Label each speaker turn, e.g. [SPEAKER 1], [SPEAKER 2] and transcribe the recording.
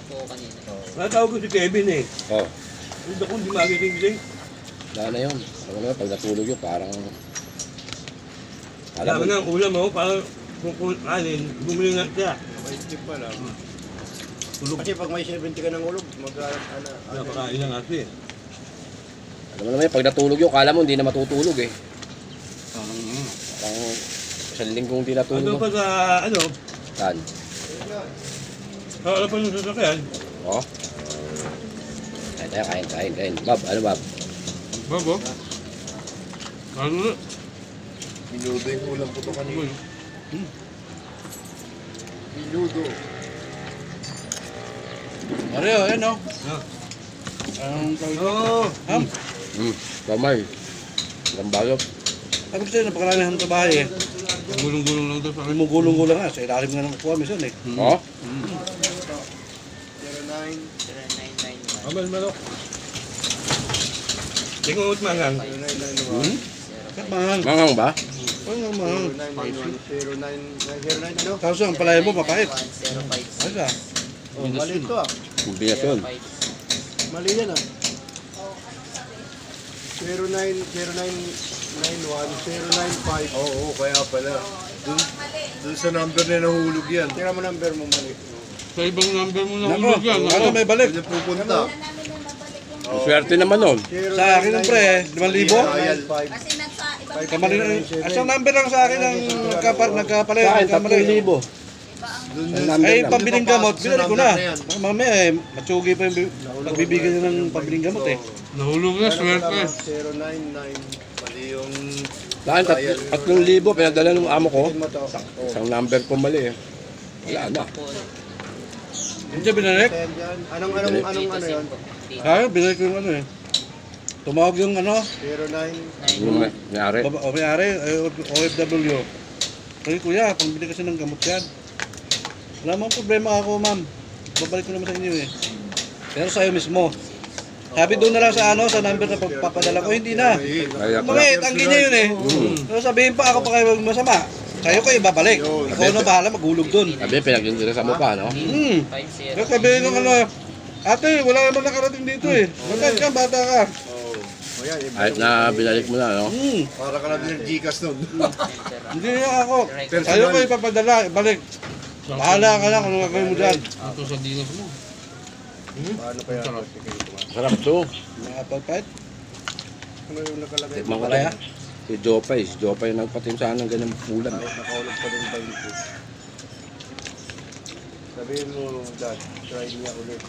[SPEAKER 1] po kanina.
[SPEAKER 2] Natawag ko si Kevin eh.
[SPEAKER 3] Oh,
[SPEAKER 2] Hindi ako hindi magigising.
[SPEAKER 3] wala na yun. Alam mo na, pag natulog yun, parang... Alam
[SPEAKER 2] Alam
[SPEAKER 3] mo,
[SPEAKER 2] na ang ulam mo, parang kung alin, bumili nga siya.
[SPEAKER 4] May tip pa lang.
[SPEAKER 2] Tulog.
[SPEAKER 4] Kasi pag may 70 ka ng ulog,
[SPEAKER 2] Napakain na nga siya.
[SPEAKER 3] alam mo naman yun, pag natulog yun, kala mo hindi na matutulog eh. Parang isang linggong hindi
[SPEAKER 2] Ano
[SPEAKER 3] natulog.
[SPEAKER 2] pa sa, ano,
[SPEAKER 3] Saan?
[SPEAKER 2] ano pa yung sasakyan?
[SPEAKER 3] Oh. Kain tayo, kain. Bob, ano Bob?
[SPEAKER 2] Babo? Ano na?
[SPEAKER 4] Minudo yung ulam ko to kanina. Minudo.
[SPEAKER 5] Mario, yan o.
[SPEAKER 2] Ah.
[SPEAKER 5] Anong tawag?
[SPEAKER 2] Oo.
[SPEAKER 5] Ham.
[SPEAKER 3] Kamay. Lambayot.
[SPEAKER 5] Sabi ko sa'yo, napakarami ng trabaho eh.
[SPEAKER 2] Gulong-gulong lang ito sa akin.
[SPEAKER 5] Gulong-gulong nga, sa ilalim nga ng kukuha minsan eh.
[SPEAKER 3] Oh?
[SPEAKER 4] 09.
[SPEAKER 1] 0991.
[SPEAKER 2] Abal malok. Tingnan mo mangang.
[SPEAKER 4] 0991.
[SPEAKER 5] Kat mahal.
[SPEAKER 3] Mangang ba?
[SPEAKER 5] Ano mahal?
[SPEAKER 4] 0991. 09 ano?
[SPEAKER 5] Tapos ang palaya mo, mapait.
[SPEAKER 1] 1056.
[SPEAKER 5] Ano siya?
[SPEAKER 4] Oh, mali ito ah.
[SPEAKER 3] Kombinasyon.
[SPEAKER 4] Mali yan ah. 0991 Oo, kaya pala. Dun sa number na nahulog yan. Tira mo number mo mali.
[SPEAKER 2] Sa ibang number mo na
[SPEAKER 5] Nako,
[SPEAKER 2] ulog yan.
[SPEAKER 5] ano may balik?
[SPEAKER 4] Pwede pupunta.
[SPEAKER 3] Swerte naman nun.
[SPEAKER 5] Sa akin ng pre, 5,000?
[SPEAKER 4] Royal 5.
[SPEAKER 6] Kasi nasa ibang
[SPEAKER 5] Kamali na. Asang number lang sa akin ang nagkapalaya.
[SPEAKER 3] Sa akin, 3,000.
[SPEAKER 4] Dun
[SPEAKER 3] Ang
[SPEAKER 4] yun.
[SPEAKER 3] number
[SPEAKER 5] Ay,
[SPEAKER 3] lang.
[SPEAKER 5] pambiling gamot, binalik ko na.
[SPEAKER 4] Sa number na yan.
[SPEAKER 5] Mamaya eh, matsugi pa yung pagbibigyan niya ng pambiling gamot eh.
[SPEAKER 2] Nahulog na, swerte.
[SPEAKER 4] 099. Mali yung...
[SPEAKER 3] Sa akin, 3,000 pinadala ng amo ko.
[SPEAKER 4] Mo to.
[SPEAKER 3] Isang number ko mali eh. Wala na.
[SPEAKER 5] Hindi siya binalik?
[SPEAKER 4] Anong ano yun?
[SPEAKER 5] Kaya, binalik ko yung ano eh. Tumawag yung ano,
[SPEAKER 4] 09.
[SPEAKER 3] Yung nangyari.
[SPEAKER 5] o may-ari, OFW. Sabi kuya, pambili kasi ng gamot yan. Wala mang problema ako ma'am. Babalik ko naman sa inyo eh. Pero sa'yo mismo. Sabi doon na lang sa ano, sa number na pagpapadala ko, hindi na.
[SPEAKER 3] Kaya pala.
[SPEAKER 5] Bakit? Ang ganyan yun eh. Pero sabihin pa ako pa kayo masama. Sa'yo ko ibabalik. Ikaw na bahala maghulog doon.
[SPEAKER 3] Sabi, pinag-interesa mo pa, no?
[SPEAKER 5] Pero sabihin nung ano, ate, wala naman nakarating dito eh. Ba't ka, bata ka.
[SPEAKER 4] O yan,
[SPEAKER 3] Kahit na binalik mo na, no?
[SPEAKER 4] para ka na din ng Gcash nun.
[SPEAKER 5] Hindi na ako. Sa'yo ko ipapadala, ibalik. Bahala ka lang kung ano gagawin mo dyan.
[SPEAKER 2] Ito sa dinas mo.
[SPEAKER 4] Paano kaya?
[SPEAKER 3] Sarap to.
[SPEAKER 5] Nakapagpahit.
[SPEAKER 4] Ano yung nakalagay?
[SPEAKER 3] Tikman ko
[SPEAKER 5] Malaya?
[SPEAKER 3] to. Si Jopay. Si Jopay nagpatim sa ng ganyan ulam.
[SPEAKER 4] Nakaulog pa din 20. Sabihin mo, Dad, try niya ulit.